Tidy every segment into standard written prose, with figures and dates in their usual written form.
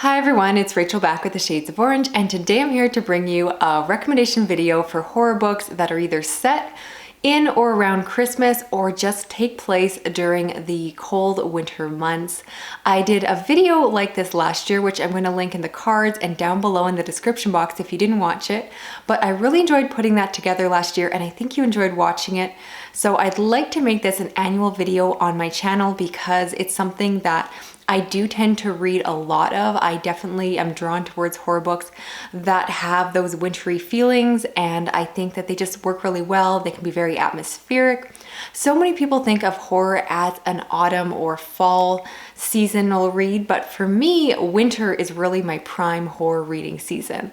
Hi everyone, it's Rachel back with the Shades of Orange, and today I'm here to bring you a recommendation video for horror books that are either set in or around Christmas or just take place during the cold winter months. I did a video like this last year, which I'm going to link in the cards and down below in the description box if you didn't watch it, but I really enjoyed putting that together last year and I think you enjoyed watching it. So I'd like to make this an annual video on my channel because it's something that I do tend to read a lot of. I definitely am drawn towards horror books that have those wintry feelings, and I think that they just work really well. They can be very atmospheric. So many people think of horror as an autumn or fall seasonal read, but for me, winter is really my prime horror reading season.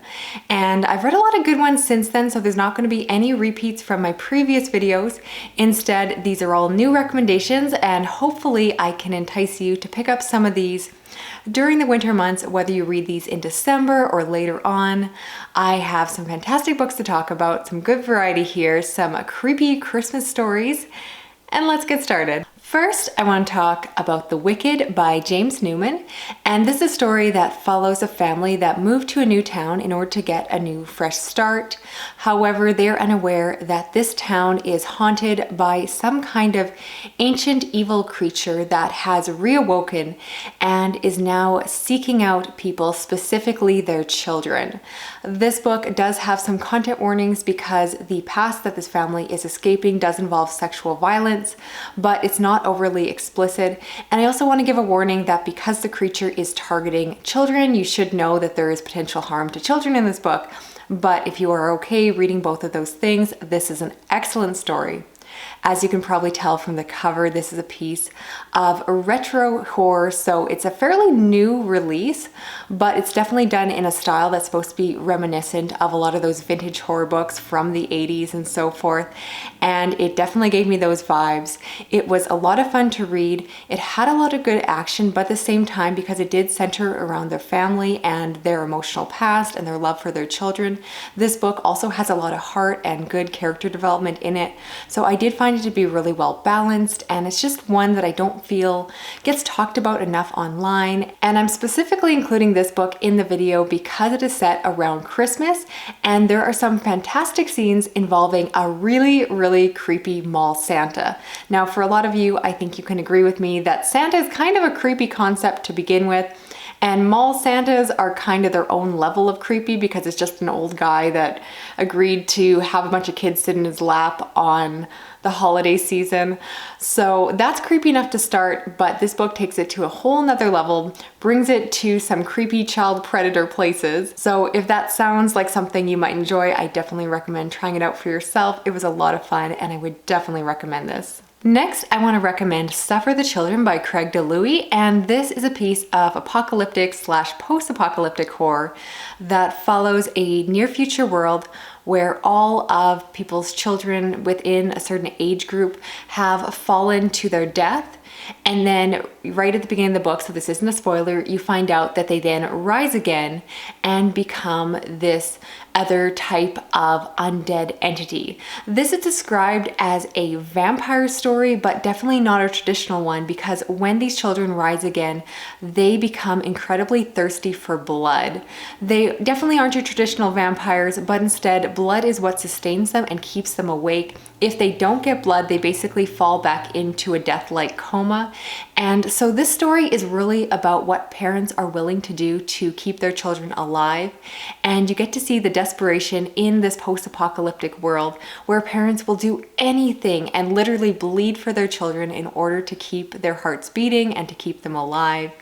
And I've read a lot of good ones since then, so there's not going to be any repeats from my previous videos. Instead, these are all new recommendations, and hopefully I can entice you to pick up some of these during the winter months, whether you read these in December or later on. I have some fantastic books to talk about, some good variety here, some creepy Christmas stories, and let's get started. First, I want to talk about The Wicked by James Newman, and this is a story that follows a family that moved to a new town in order to get a new fresh start. However, they're unaware that this town is haunted by some kind of ancient evil creature that has reawoken and is now seeking out people, specifically their children. This book does have some content warnings because the past that this family is escaping does involve sexual violence, but it's not overly explicit. And I also want to give a warning that because the creature is targeting children, you should know that there is potential harm to children in this book. But if you are okay reading both of those things, this is an excellent story. As you can probably tell from the cover, this is a piece of retro horror, so it's a fairly new release, but it's definitely done in a style that's supposed to be reminiscent of a lot of those vintage horror books from the 80s and so forth, and it definitely gave me those vibes. It was a lot of fun to read. It had a lot of good action, but at the same time, because it did center around their family and their emotional past and their love for their children, this book also has a lot of heart and good character development in it. So I did find it to be really well balanced, and it's just one that I don't feel gets talked about enough online. And I'm specifically including this book in the video because it is set around Christmas, and there are some fantastic scenes involving a really creepy mall Santa. Now, for a lot of you, I think you can agree with me that Santa is kind of a creepy concept to begin with. And mall Santas are kind of their own level of creepy because it's just an old guy that agreed to have a bunch of kids sit in his lap on the holiday season. So that's creepy enough to start, but this book takes it to a whole nother level, brings it to some creepy child predator places. So if that sounds like something you might enjoy, I definitely recommend trying it out for yourself. It was a lot of fun and I would definitely recommend this. Next, I want to recommend Suffer the Children by Craig DiLouie, and this is a piece of apocalyptic / post-apocalyptic horror that follows a near-future world where all of people's children within a certain age group have fallen to their death. And then right at the beginning of the book, so this isn't a spoiler, you find out that they then rise again and become this other type of undead entity. This is described as a vampire story, but definitely not a traditional one, because when these children rise again, they become incredibly thirsty for blood. They definitely aren't your traditional vampires, but instead blood is what sustains them and keeps them awake. If they don't get blood, they basically fall back into a death-like coma. And so this story is really about what parents are willing to do to keep their children alive. And you get to see the desperation in this post-apocalyptic world where parents will do anything and literally bleed for their children in order to keep their hearts beating and to keep them alive.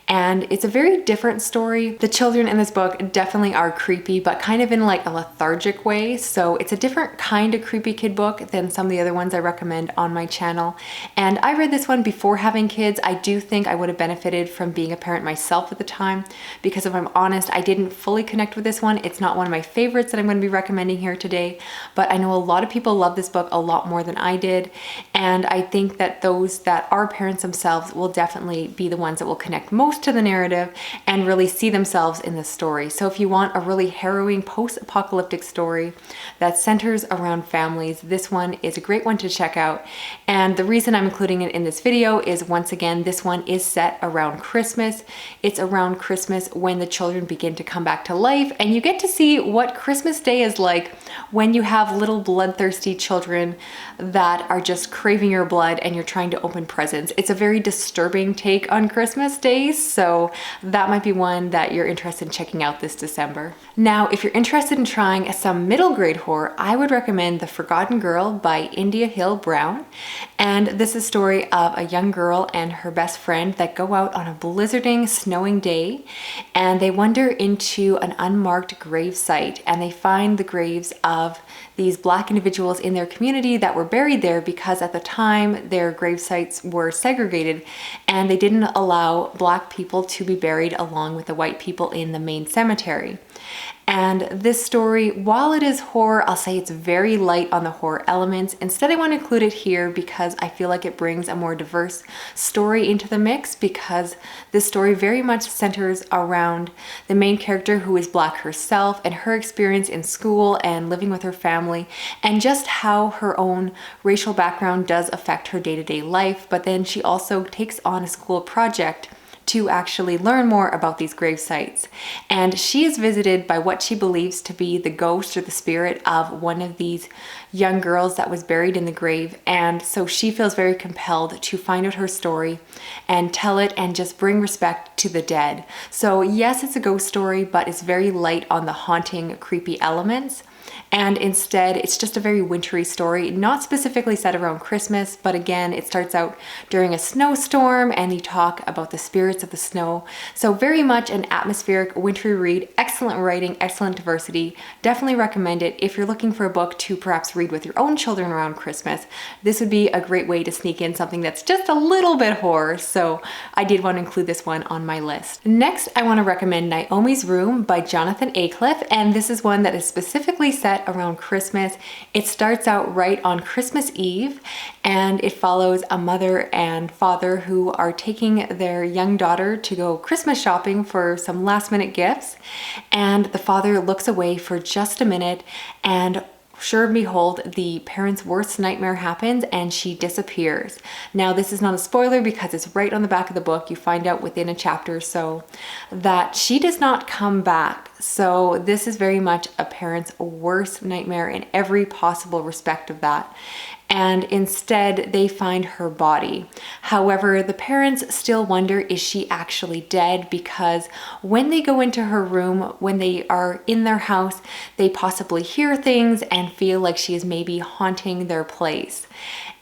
And it's a very different story. The children in this book definitely are creepy, but kind of in like a lethargic way. So it's a different kind of creepy kid book than some of the other ones I recommend on my channel. And I read this one before having kids. I do think I would have benefited from being a parent myself at the time, because if I'm honest, I didn't fully connect with this one. It's not one of my favorites that I'm going to be recommending here today, but I know a lot of people love this book a lot more than I did. And I think that those that are parents themselves will definitely be the ones that will connect most close to the narrative and really see themselves in the story. So if you want a really harrowing post-apocalyptic story that centers around families, this one is a great one to check out. And the reason I'm including it in this video is, once again, this one is set around Christmas. It's around Christmas when the children begin to come back to life, and you get to see what Christmas Day is like when you have little bloodthirsty children that are just craving your blood and you're trying to open presents. It's a very disturbing take on Christmas Day, so that might be one that you're interested in checking out this December. Now, if you're interested in trying some middle grade horror, I would recommend The Forgotten Girl by India Hill Brown. And this is a story of a young girl and her best friend that go out on a blizzarding, snowing day, and they wander into an unmarked grave site, and they find the graves of these Black individuals in their community that were buried there because at the time their grave sites were segregated and they didn't allow Black people to be buried along with the white people in the main cemetery. And this story, while it is horror, I'll say it's very light on the horror elements. Instead, I want to include it here because I feel like it brings a more diverse story into the mix, because this story very much centers around the main character, who is Black herself, and her experience in school and living with her family, and just how her own racial background does affect her day-to-day life. But then she also takes on a school project to actually learn more about these grave sites. And she is visited by what she believes to be the ghost or the spirit of one of these young girls that was buried in the grave. And so she feels very compelled to find out her story and tell it and just bring respect to the dead. So yes, it's a ghost story, but it's very light on the haunting, creepy elements. And instead, it's just a very wintry story, not specifically set around Christmas, but again, it starts out during a snowstorm and you talk about the spirits of the snow. So very much an atmospheric, wintry read, excellent writing, excellent diversity. Definitely recommend it if you're looking for a book to perhaps read with your own children around Christmas. This would be a great way to sneak in something that's just a little bit horror, so I did want to include this one on my list. Next, I want to recommend Naomi's Room by Jonathan Aycliffe, and this is one that is specifically set around Christmas. It starts out right on Christmas Eve, and it follows a mother and father who are taking their young daughter to go Christmas shopping for some last minute gifts. And the father looks away for just a minute, and sure and behold, the parent's worst nightmare happens and she disappears. Now, this is not a spoiler because it's right on the back of the book. You find out within a chapter or so that she does not come back. So this is very much a parent's worst nightmare in every possible respect of that. And instead they find her body. However, the parents still wonder, is she actually dead? Because when they go into her room, when they are in their house, they possibly hear things and feel like she is maybe haunting their place.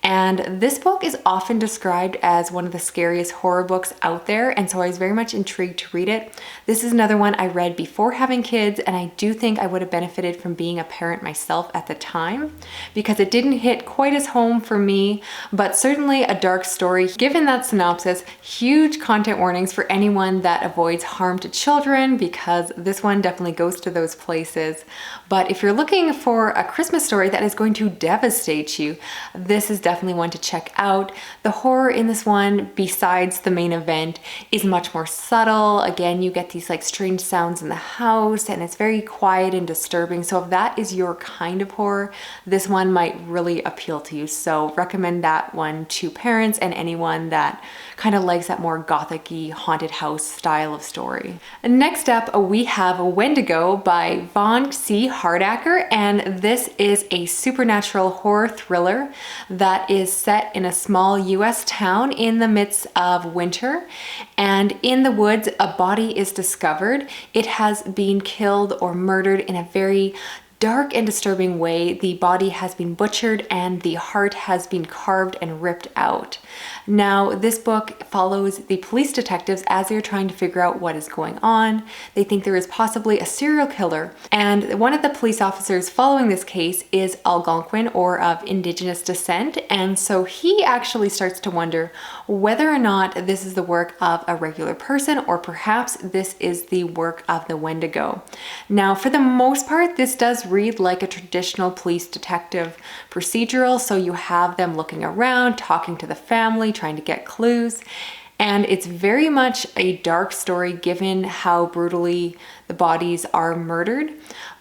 And this book is often described as one of the scariest horror books out there, and so I was very much intrigued to read it. This is another one I read before having kids, and I do think I would have benefited from being a parent myself at the time, because it didn't hit quite as home for me, but certainly a dark story. Given that synopsis, huge content warnings for anyone that avoids harm to children, because this one definitely goes to those places. But if you're looking for a Christmas story that is going to devastate you, this is definitely one to check out. The horror in this one, besides the main event, is much more subtle. Again, you get these like strange sounds in the house, and it's very quiet and disturbing. So if that is your kind of horror, this one might really appeal to you. So recommend that one to parents and anyone that kind of likes that more gothic-y haunted house style of story. Next up, we have Wendigo by Vaughn C. Hardacker, and this is a supernatural horror thriller that is set in a small US town in the midst of winter. And in the woods, a body is discovered. It has been killed or murdered in a very dark and disturbing way. The body has been butchered and the heart has been carved and ripped out. Now, this book follows the police detectives as they're trying to figure out what is going on. They think there is possibly a serial killer, and one of the police officers following this case is Algonquin, or of Indigenous descent, and so he actually starts to wonder whether or not this is the work of a regular person or perhaps this is the work of the Wendigo. Now, for the most part, this does read like a traditional police detective procedural, so you have them looking around, talking to the family, trying to get clues. And it's very much a dark story given how brutally the bodies are murdered.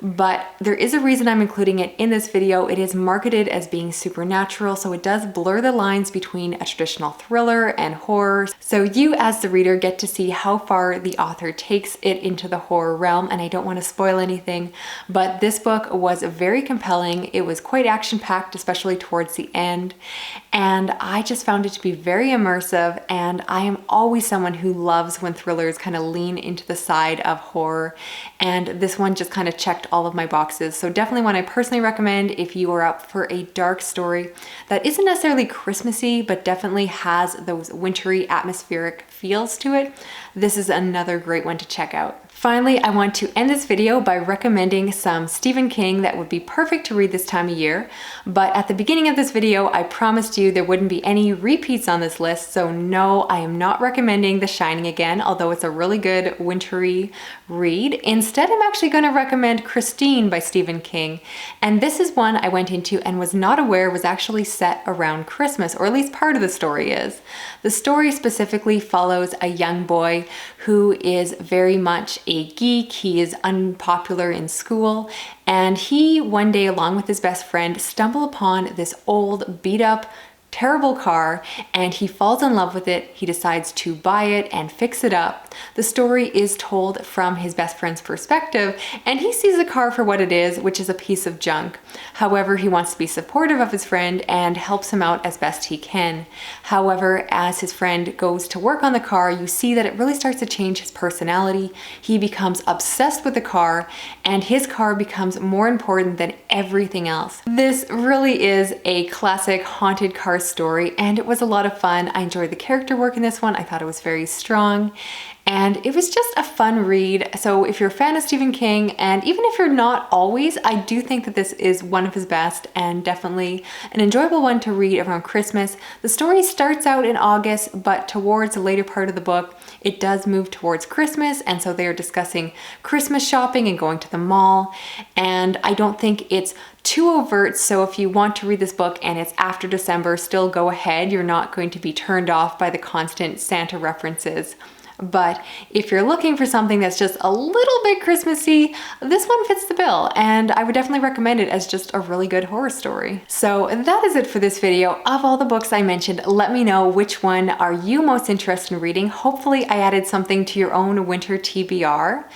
But there is a reason I'm including it in this video. It is marketed as being supernatural, so it does blur the lines between a traditional thriller and horror. So you as the reader get to see how far the author takes it into the horror realm, and I don't want to spoil anything, but this book was very compelling. It was quite action-packed, especially towards the end, and I just found it to be very immersive, and I am always someone who loves when thrillers kind of lean into the side of horror, and this one just kind of checked all of my boxes. So definitely one I personally recommend if you are up for a dark story that isn't necessarily Christmassy, but definitely has those wintry atmospheric feels to it. This is another great one to check out. Finally, I want to end this video by recommending some Stephen King that would be perfect to read this time of year. But at the beginning of this video, I promised you there wouldn't be any repeats on this list. So no, I am not recommending The Shining again, although it's a really good wintry read. Instead, I'm actually going to recommend Christine by Stephen King. And this is one I went into and was not aware was actually set around Christmas, or at least part of the story is. The story specifically follows a young boy who is very much a geek. He is unpopular in school, and he one day, along with his best friend, stumble upon this old beat up terrible car, and he falls in love with it. He decides to buy it and fix it up. The story is told from his best friend's perspective, and he sees the car for what it is, which is a piece of junk. However, he wants to be supportive of his friend and helps him out as best he can. However, as his friend goes to work on the car, you see that it really starts to change his personality. He becomes obsessed with the car, and his car becomes more important than everything else. This really is a classic haunted car story, and it was a lot of fun. I enjoyed the character work in this one. I thought it was very strong, and it was just a fun read. So if you're a fan of Stephen King, and even if you're not always, I do think that this is one of his best and definitely an enjoyable one to read around Christmas. The story starts out in August, but towards the later part of the book, it does move towards Christmas, and so they are discussing Christmas shopping and going to the mall, and I don't think it's too overt. So if you want to read this book and it's after December, still go ahead. You're not going to be turned off by the constant Santa references. But if you're looking for something that's just a little bit Christmassy, this one fits the bill, and I would definitely recommend it as just a really good horror story. So that is it for this video. Of all the books I mentioned, let me know which one are you most interested in reading. Hopefully I added something to your own winter TBR.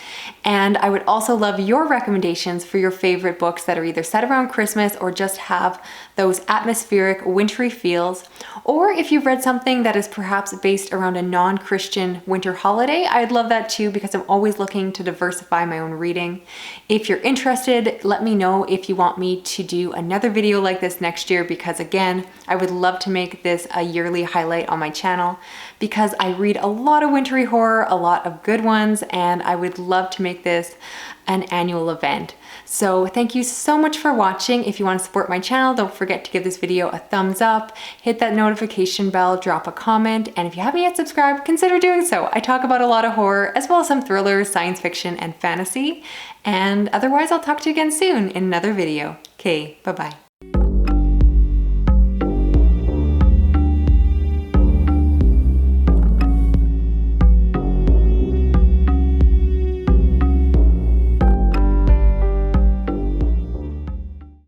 And I would also love your recommendations for your favorite books that are either set around Christmas or just have those atmospheric wintry feels. Or if you've read something that is perhaps based around a non-Christian winter holiday, I'd love that too, because I'm always looking to diversify my own reading. If you're interested, let me know if you want me to do another video like this next year, because again, I would love to make this a yearly highlight on my channel, because I read a lot of wintry horror, a lot of good ones, and I would love to make this an annual event. So thank you so much for watching. If you want to support my channel, don't forget to give this video a thumbs up, hit that notification bell, drop a comment, and if you haven't yet subscribed, consider doing so. I talk about a lot of horror, as well as some thrillers, science fiction, and fantasy. And otherwise, I'll talk to you again soon in another video. Okay, bye-bye.